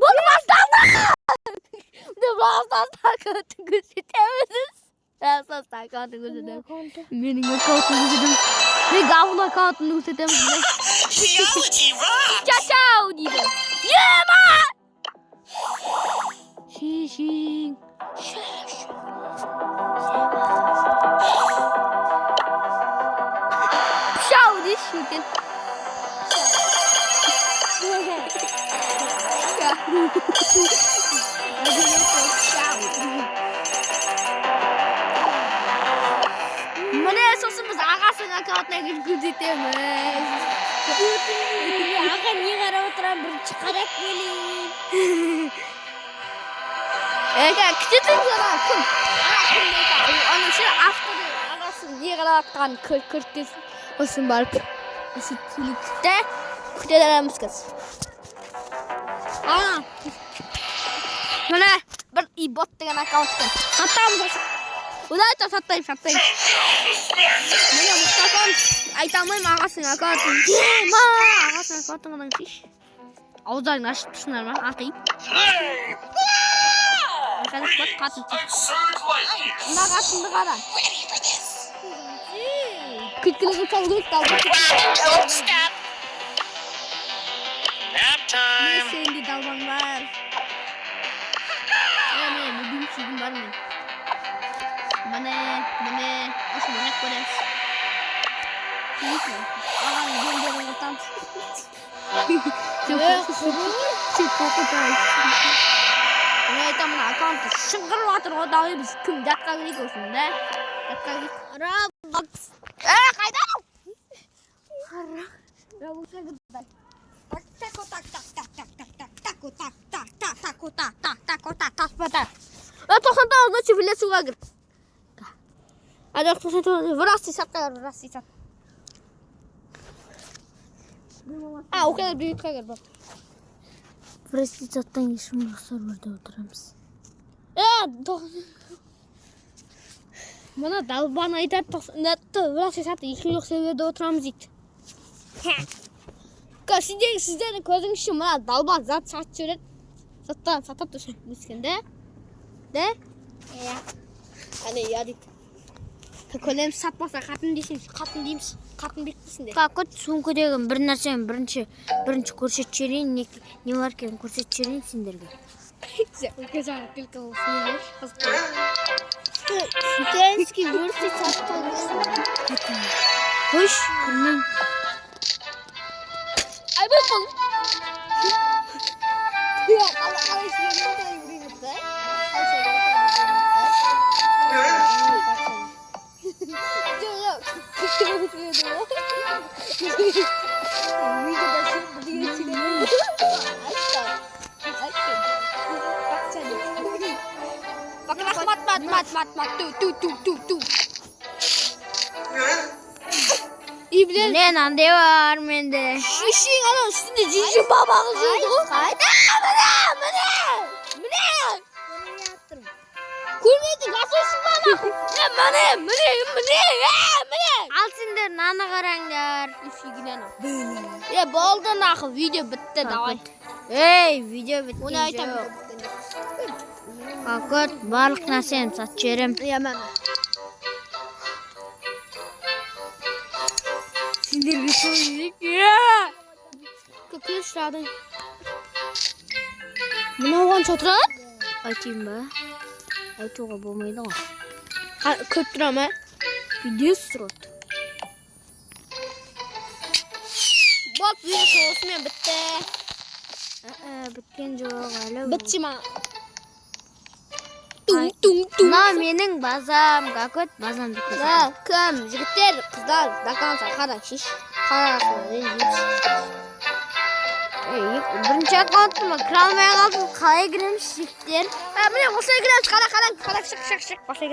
Bunu başlandı. Ne başlandı gösteremezsiniz. Asas akantını gösteremez. Benim akantını gösteremez. Ne gavul akantını gösteremez. Ciao diyor. Yema. Şişin. Ciao diyor şutin. Mana sosumuz ağasına kağıtına gözetemiz. Ağa niye qarab o'tiram? Birinchi qarab keling. Kichik sana kim? Ana shu avtoda ağasini yig'layotgan kirkiz o'sin borib. O'sha tulikda kutalarimiz qiz. Ana. Mana bir ibot degan akkaunt ekan. Satamiz. Ularcha satayım. Mana Mustafam aytaman ağasini akkauntini. Ma ağasini akkauntini ish. Ağzını açıp tushunarmi? Aqing. Qanaqa bot qatib. Naqasini qara. Kikiliga çalgık dalga. Don't stop. Nap time. Sendi dalban var. Ne bugün çizim var mı? Mana asıl ne koyarız? Ağam gönderen otam. Çok kokotay. Ne tamam akantı şıngır vatır o dağı biz kim dakikalık olsun da. Dakikalık. Ara bak. Kayda. Ya bu sen gıday. Это хантал, значит, в лесу лагерь. А я кто-то в раз сисат. А, у кого будет лагерь был? Простите, оттань шумлықсар өрді отырамыз. Мына далбан айтады, в раз сисат, екі жоқ себебде отырамыз дейді. Сіздердің көзің үшін мына далбан зат сатып жүреді. Заттан сатып тұрсын өскенде. De? Ja. Hani ya dit. Көкөлем сатпаса қатын дейсің, қатын дейміз. Қатын бекпейсің де. Қақыт сөмкедегі бір нәрсені бірінші көрсетіп жіберейін, не бар екенін көрсетіп жіберейін сендерге. Көзаңа күлкі болсын. Шүкенский өрсе сатпаңызсың. Қош, кімнің? Ай, бұл бұл. Ya, kalau sih ini tuh ribet deh. İblis. Ne nande var mende? Şişin ana üstünde cici babamız oldu. Көрмедің асылсын бана. Міне. Ал сендер наны қараңдар. Болды нақы, видео бітті, давай. Ей, видео біткен Оны айтам. жоқ. Қақыт, барлық нәрсені сатып жіберем. Мен. Сендерге сөйлейік. Көкелі сұрадың. Мына оған шотырады? Айтайын ба? Айтуға болмайды ғой. Көп тұра ма? Видео сұрады. Болды, видео соғысымен бітті. Біткен жоқ, әлі. Бітті ма? Мына менің базам, Қақыт, базам бітті. Кім? Жігіттер, қыздар, дақанса қара шеш. Бірінші аккаунтыма кіре алмай қалдым. Қалай кіреміз жігіттер? Міне осылай кіреміз, қара, шық.